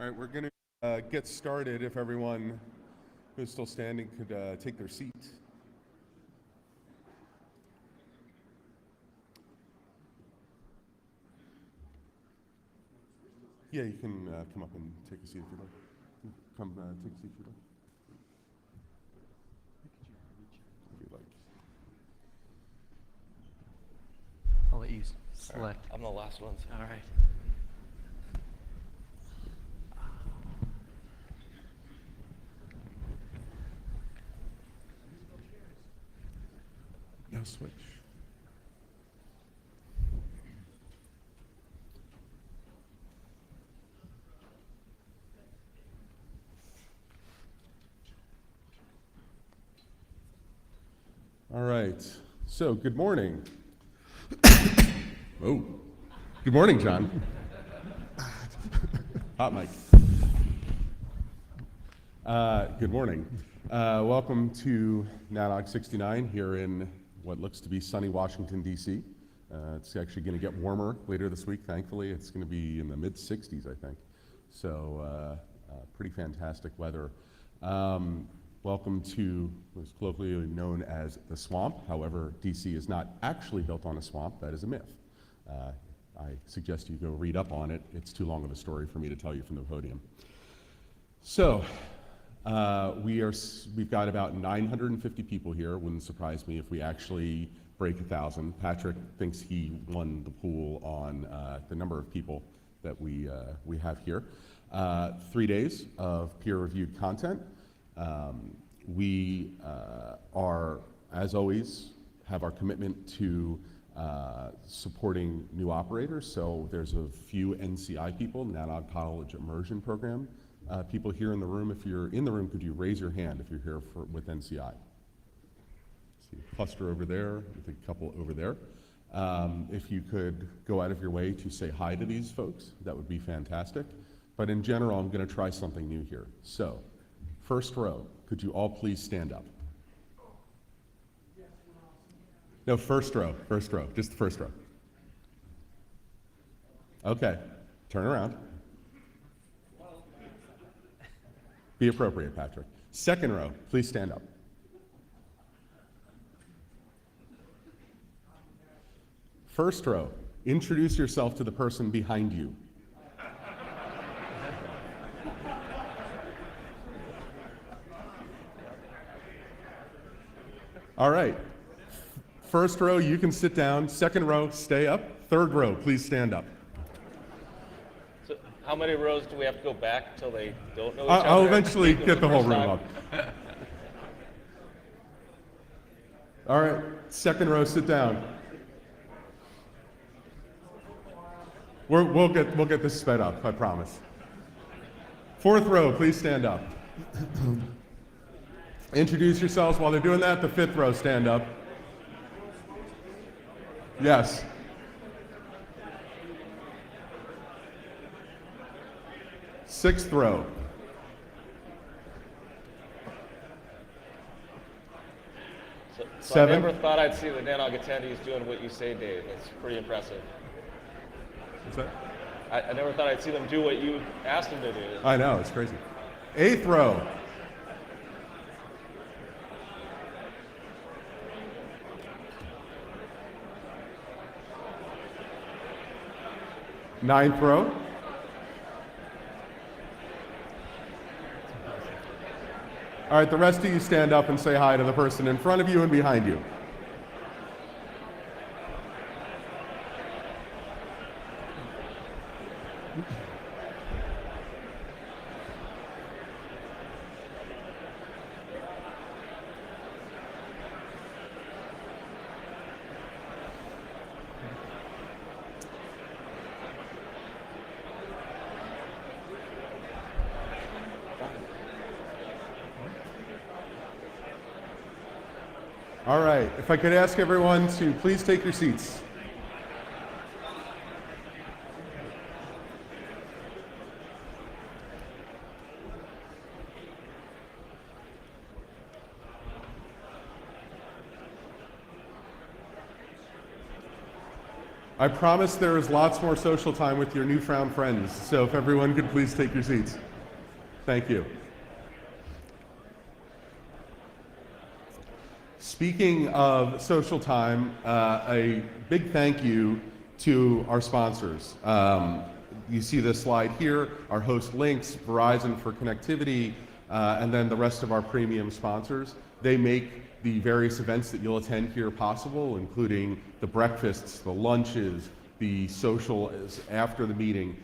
All right, we're going to get started. If everyone who's still standing could take their seats. Yeah, you can come up and take a seat if you'd like. Come take a seat if you'd like. If you'd like. I'll let you select. I'm the last one. All right. Now switch. All right. So, good morning. Oh, good morning, John. Hot mic. Good morning. Welcome to NANOG 69 here in what looks to be sunny Washington, D.C. It's actually going to get warmer later this week, thankfully. It's going to be in the mid-60s, I think. So, pretty fantastic weather. Welcome to what's colloquially known as the swamp. However, D.C. is not actually built on a swamp. That is a myth. I suggest you go read up on it. It's too long of a story for me to tell you from the podium. So, we've got about 950 people here. Wouldn't surprise me if we actually break 1,000. Patrick thinks he won the pool on the number of people that we have here. 3 days of peer-reviewed content. We are, as always, have our commitment to supporting new operators. So there's a few NCI people, NANOG College Immersion Program. People here in the room, if you're in the room, could you raise your hand if you're here with NCI? See a cluster over there, I think a couple over there. If you could go out of your way to say hi to these folks, that would be fantastic. But in general, I'm going to try something new here. So, first row, could you all please stand up? No, first row, just the first row. Okay, turn around. Be appropriate, Patrick. Second row, please stand up. First row, introduce yourself to the person behind you. All right. First row, you can sit down. Second row, stay up. Third row, please stand up. So how many rows do we have to go back till they don't know each other? I'll eventually get the whole room up. All right, second row, sit down. We'll get this sped up, I promise. Fourth row, please stand up. Introduce yourselves. While they're doing that, the fifth row, stand up. Yes. Sixth row. So I never thought I'd see the NANOG attendees doing what you say, Dave. That's pretty impressive. What's that? I never thought I'd see them do what you asked them to do. I know, it's crazy. Eighth row. Ninth row. All right, the rest of you stand up and say hi to the person in front of you and behind you. All right, if I could ask everyone to please take your seats. I promise there is lots more social time with your newfound friends, so if everyone could please take your seats. Thank you. Speaking of social time, a big thank you to our sponsors. You see this slide here, our host Lynx, Verizon for connectivity, and then the rest of our premium sponsors. They make the various events that you'll attend here possible, including the breakfasts, the lunches, the social after the meeting,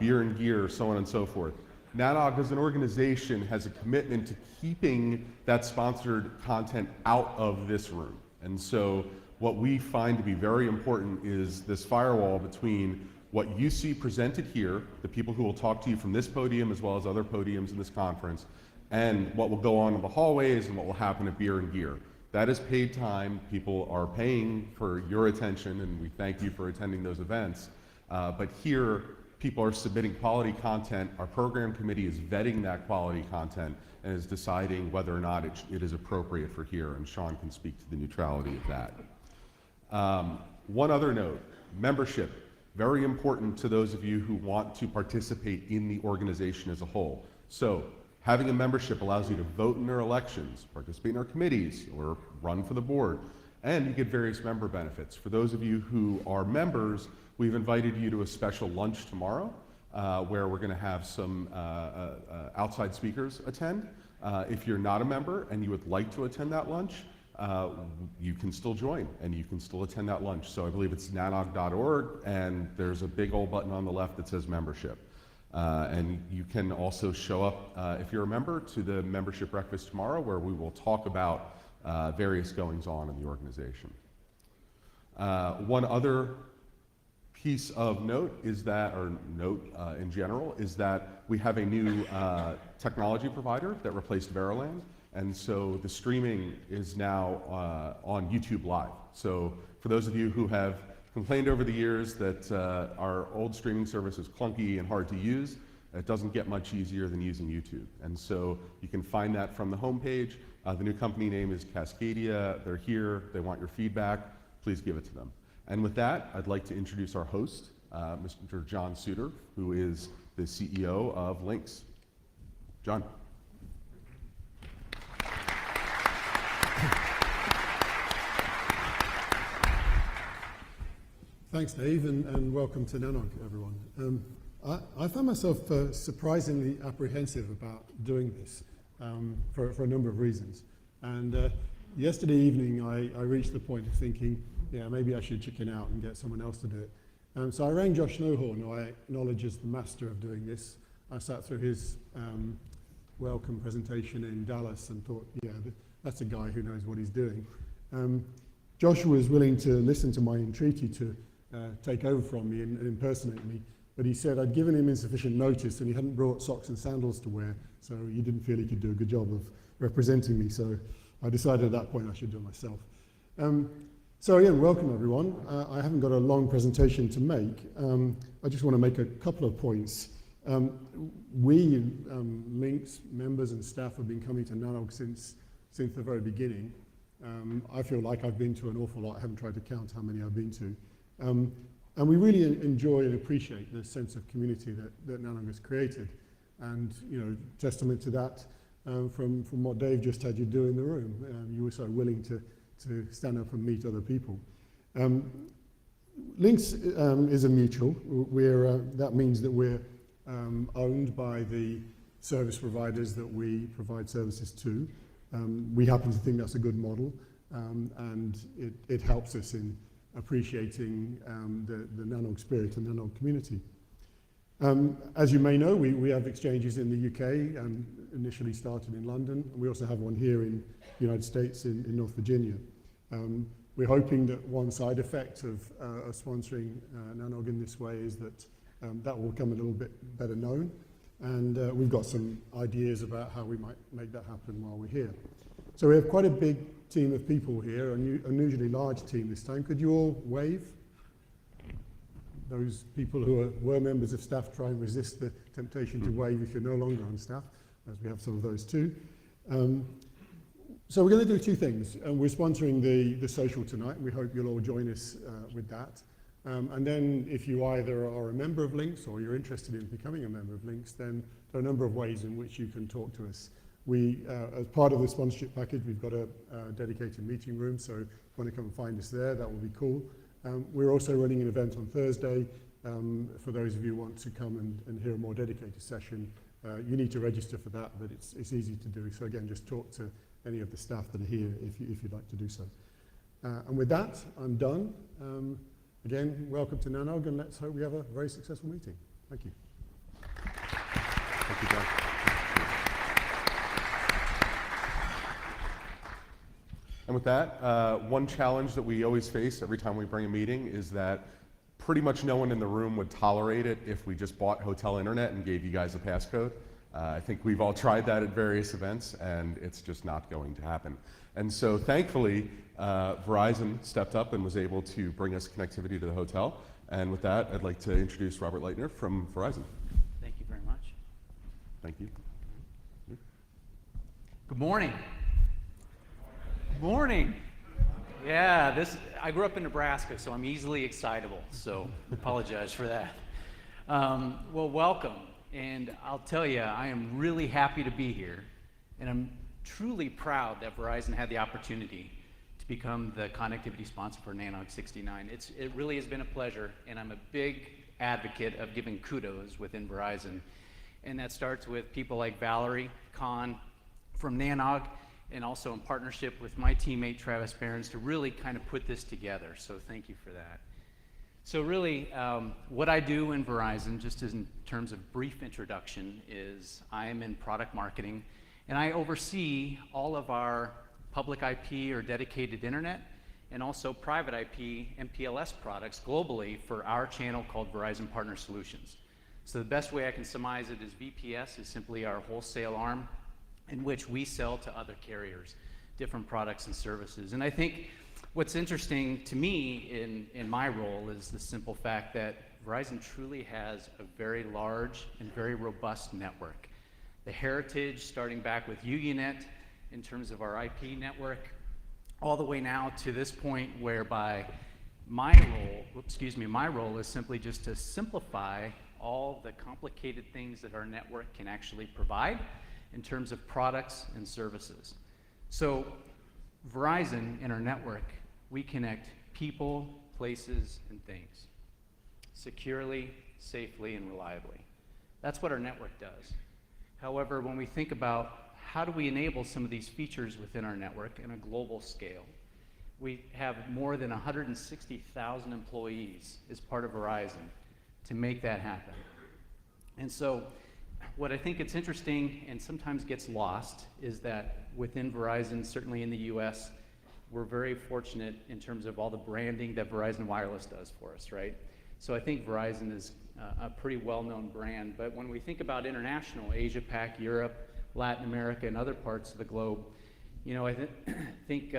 beer and gear, so on and so forth. NANOG as an organization has a commitment to keeping that sponsored content out of this room. And so what we find to be very important is this firewall between what you see presented here, the people who will talk to you from this podium as well as other podiums in this conference, and what will go on in the hallways and what will happen at beer and gear. That is paid time. People are paying for your attention, and we thank you for attending those events. But here, people are submitting quality content. Our program committee is vetting that quality content and is deciding whether or not it is appropriate for here, and Sean can speak to the neutrality of that. One other note, membership, very important to those of you who want to participate in the organization as a whole. So having a membership allows you to vote in our elections, participate in our committees, or run for the board, and you get various member benefits. For those of you who are members, we've invited you to a special lunch tomorrow where we're going to have some outside speakers attend. If you're not a member and you would like to attend that lunch, you can still join and you can still attend that lunch. So I believe it's nanog.org, and there's a big old button on the left that says membership. And you can also show up, if you're a member, to the membership breakfast tomorrow, where we will talk about various goings on in the organization. One other piece of note is that, or note in general, is that we have a new technology provider that replaced Veriland, and so the streaming is now on YouTube Live. So for those of you who have complained over the years that our old streaming service is clunky and hard to use, it doesn't get much easier than using YouTube. And so you can find that from the homepage. The new company name is Cascadia. They're here. They want your feedback. Please give it to them. And with that, I'd like to introduce our host, Mr. John Suter, who is the CEO of Lynx. John. Thanks, Dave, and welcome to NANOG, everyone. I found myself surprisingly apprehensive about doing this for a number of reasons. And yesterday evening, I reached the point of thinking, yeah, maybe I should chicken out and get someone else to do it. So I rang Josh Snowhorn, who I acknowledge as the master of doing this. I sat through his welcome presentation in Dallas and thought, yeah, that's a guy who knows what he's doing. Josh was willing to listen to my entreaty to take over from me and impersonate me, but he said I'd given him insufficient notice and he hadn't brought socks and sandals to wear, so he didn't feel he could do a good job of representing me, so I decided at that point I should do it myself. So again, welcome everyone. I haven't got a long presentation to make. I just want to make a couple of points. We, Lynx members and staff, have been coming to NANOG since the very beginning. I feel like I've been to an awful lot. I haven't tried to count how many I've been to. And we really enjoy and appreciate the sense of community that NANOG has created. And, you know, testament to that from what Dave just had you do in the room. You were so willing to stand up and meet other people. Lynx is a mutual. That means that we're owned by the service providers that we provide services to. We happen to think that's a good model, and it helps us in appreciating the NANOG spirit and NANOG community. As you may know, we have exchanges in the UK, initially started in London, and we also have one here in the United States in North Virginia. We're hoping that one side effect of sponsoring NANOG in this way is that that will become a little bit better known, and we've got some ideas about how we might make that happen while we're here. So we have quite a big team of people here, an unusually large team this time. Could you all wave? Those people who were members of staff try and resist the temptation to wave if you're no longer on staff, as we have some of those too. So we're going to do two things. We're sponsoring the social tonight, and we hope you'll all join us with that. And then if you either are a member of Links or you're interested in becoming a member of Links, then there are a number of ways in which you can talk to us. We, as part of the sponsorship package, we've got a dedicated meeting room, so if you want to come and find us there, that will be cool. We're also running an event on Thursday. For those of you who want to come and hear a more dedicated session, you need to register for that, but it's easy to do. So again, just talk to any of the staff that are here if you'd like to do so. And with that, I'm done. Again, welcome to NANOG, and let's hope we have a very successful meeting. Thank you. Thank you, John. And with that, one challenge that we always face every time we bring a meeting is that pretty much no one in the room would tolerate it if we just bought hotel internet and gave you guys a passcode. I think we've all tried that at various events, and it's just not going to happen. And so thankfully, Verizon stepped up and was able to bring us connectivity to the hotel. And with that, I'd like to introduce Robert Leitner from Verizon. Thank you very much. Thank you. Good morning. Good morning. Yeah, I grew up in Nebraska, so I'm easily excitable, so apologize for that. Well, welcome. And I'll tell you, I am really happy to be here, and I'm truly proud that Verizon had the opportunity to become the connectivity sponsor for NANOG 69. It really has been a pleasure, and I'm a big advocate of giving kudos within Verizon. And that starts with people like Valerie Kahn from NANOG, and also in partnership with my teammate Travis Behrens to really kind of put this together. So thank you for that. So really, what I do in Verizon, just in terms of brief introduction, is I am in product marketing, and I oversee all of our public IP or dedicated internet, and also private IP MPLS products globally for our channel called Verizon Partner Solutions. So the best way I can surmise it is VPS is simply our wholesale arm in which we sell to other carriers different products and services. And I think what's interesting to me in my role is the simple fact that Verizon truly has a very large and very robust network. The heritage starting back with UUNet in terms of our IP network, all the way now to this point whereby my role is simply just to simplify all the complicated things that our network can actually provide in terms of products and services. So Verizon in our network, we connect people, places, and things securely, safely, and reliably. That's what our network does. However, when we think about how do we enable some of these features within our network in a global scale, we have more than 160,000 employees as part of Verizon to make that happen. And so what I think it's interesting and sometimes gets lost is that within Verizon, certainly in the US, we're very fortunate in terms of all the branding that Verizon Wireless does for us, right? So I think Verizon is a pretty well-known brand, but when we think about international, Asia Pac, Europe, Latin America, and other parts of the globe, you know, I think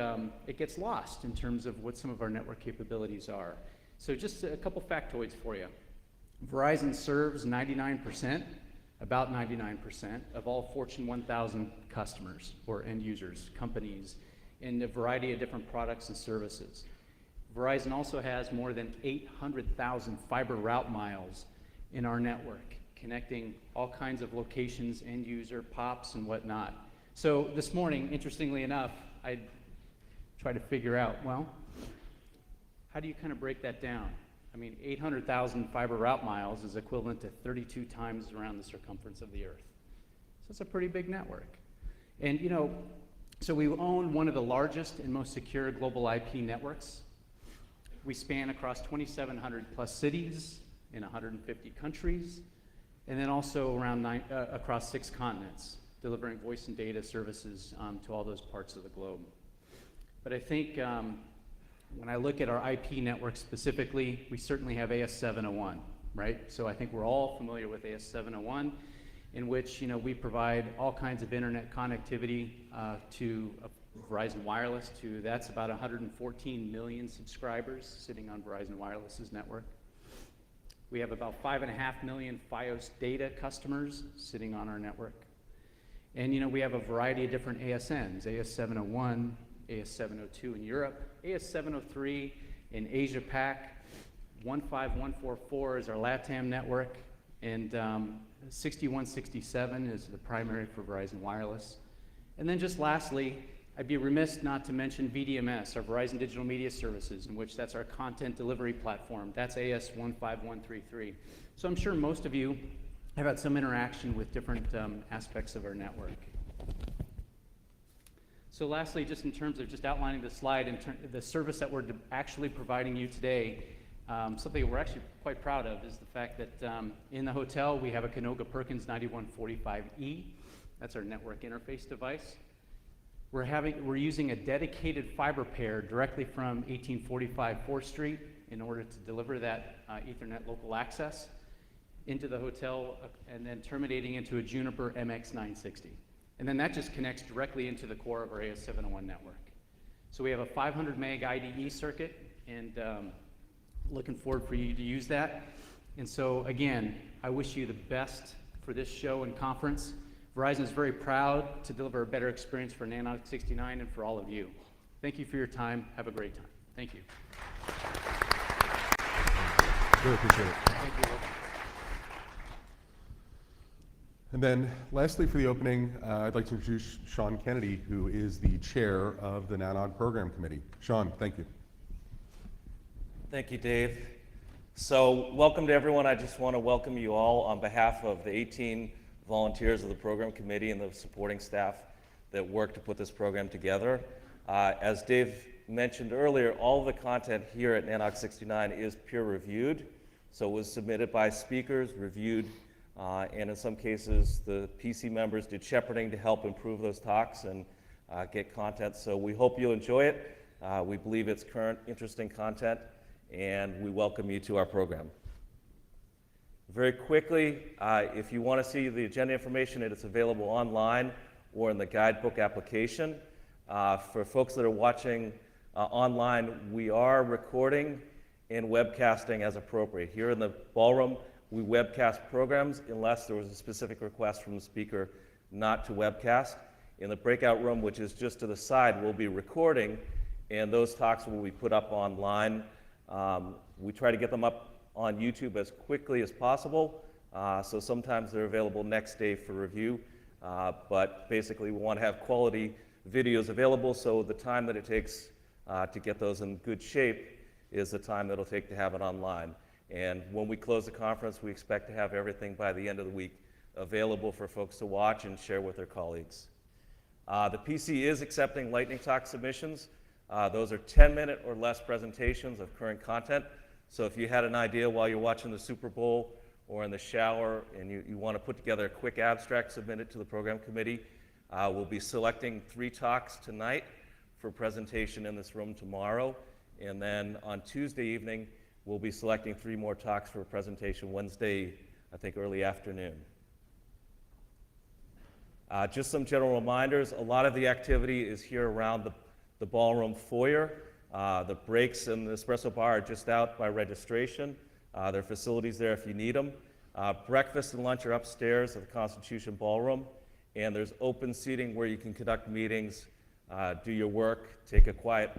it gets lost in terms of what some of our network capabilities are. So just a couple factoids for you. Verizon serves about 99% of all Fortune 1000 customers or end users, companies, in a variety of different products and services. Verizon also has more than 800,000 fiber route miles in our network, connecting all kinds of locations, end user, POPs, and whatnot. So this morning, interestingly enough, I tried to figure out, well, how do you kind of break that down? I mean, 800,000 fiber route miles is equivalent to 32 times around the circumference of the Earth. So it's a pretty big network. And you know, so we own one of the largest and most secure global IP networks. We span across 2,700 plus cities in 150 countries, and then also around across 6 continents, delivering voice and data services to all those parts of the globe. But I think when I look at our IP network specifically, we certainly have AS701, right? So I think we're all familiar with AS701, in which we provide all kinds of internet connectivity to Verizon Wireless. That's about 114 million subscribers sitting on Verizon Wireless's network. We have about 5.5 million Fios data customers sitting on our network. And we have a variety of different ASNs, AS701, AS702 in Europe, AS703 in Asia Pac, 15144 is our LATAM network, and 6167 is the primary for Verizon Wireless. And then just lastly, I'd be remiss not to mention VDMS, our Verizon Digital Media Services, in which that's our content delivery platform. That's AS15133. So I'm sure most of you have had some interaction with different aspects of our network. So lastly, just in terms of just outlining the slide, the service that we're actually providing you today, something we're actually quite proud of is the fact that in the hotel we have a Canoga Perkins 9145E. That's our network interface device. We're using a dedicated fiber pair directly from 1845 4th Street in order to deliver that Ethernet local access into the hotel, and then terminating into a Juniper MX960. And then that just connects directly into the core of our AS701 network. So we have a 500 meg IDE circuit, and looking forward for you to use that. And so again, I wish you the best for this show and conference. Verizon is very proud to deliver a better experience for NANOG 69 and for all of you. Thank you for your time. Have a great time. Thank you. Really appreciate it. Thank you. And then lastly for the opening, I'd like to introduce Sean Kennedy, who is the chair of the NANOG Program Committee. Sean, thank you. Thank you, Dave. So welcome to everyone. I just want to welcome you all on behalf of the 18 volunteers of the program committee and the supporting staff that worked to put this program together. As Dave mentioned earlier, all of the content here at NANOG 69 is peer reviewed. So it was submitted by speakers, reviewed, and in some cases the PC members did shepherding to help improve those talks and get content. So we hope you'll enjoy it. We believe it's current, interesting content, and we welcome you to our program. Very quickly, if you want to see the agenda information, it is available online or in the guidebook application. For folks that are watching online, we are recording and webcasting as appropriate. Here in the ballroom, we webcast programs unless there was a specific request from the speaker not to webcast. In the breakout room, which is just to the side, we'll be recording, and those talks will be put up online. We try to get them up on YouTube as quickly as possible, so sometimes they're available next day for review, but basically we want to have quality videos available, so the time that it takes to get those in good shape is the time that it'll take to have it online. And when we close the conference, we expect to have everything by the end of the week available for folks to watch and share with their colleagues. The PC is accepting lightning talk submissions. Those are 10-minute or less presentations of current content. So if you had an idea while you're watching the Super Bowl or in the shower and you want to put together a quick abstract, submit it to the program committee. We'll be selecting 3 talks tonight for presentation in this room tomorrow. And then on Tuesday evening, we'll be selecting 3 more talks for a presentation Wednesday, I think early afternoon. Just some general reminders. A lot of the activity is here around the ballroom foyer. The breaks and the espresso bar are just out by registration. There are facilities there if you need them. Breakfast and lunch are upstairs at the Constitution Ballroom. And there's open seating where you can conduct meetings, do your work, take a quiet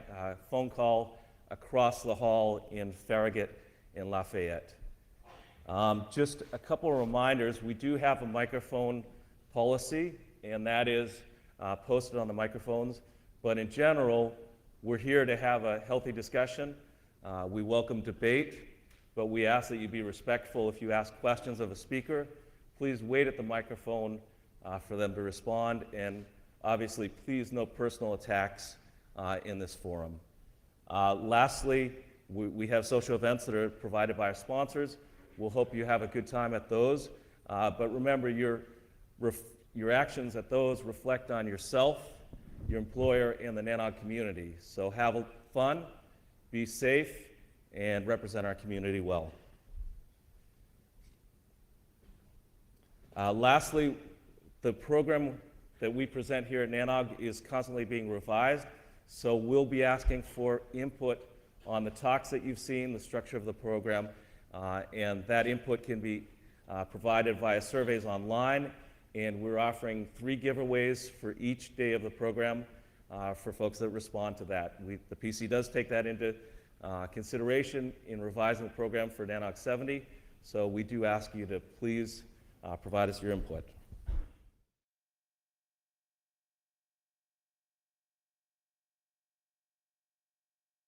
phone call across the hall in Farragut and Lafayette. Just a couple of reminders. We do have a microphone policy, and that is posted on the microphones. But in general, we're here to have a healthy discussion. We welcome debate, but we ask that you be respectful. If you ask questions of a speaker, please wait at the microphone for them to respond, and obviously, please no personal attacks in this forum. Lastly, we have social events that are provided by our sponsors. We'll hope you have a good time at those, but remember, your actions at those reflect on yourself, your employer, and the NANOG community. So have fun, be safe, and represent our community well. Lastly, the program that we present here at NANOG is constantly being revised, so we'll be asking for input on the talks that you've seen, the structure of the program, and that input can be provided via surveys online. And we're offering 3 giveaways for each day of the program for folks that respond to that. The PC does take that into consideration in revising the program for NANOG 70. So we do ask you to please provide us your input.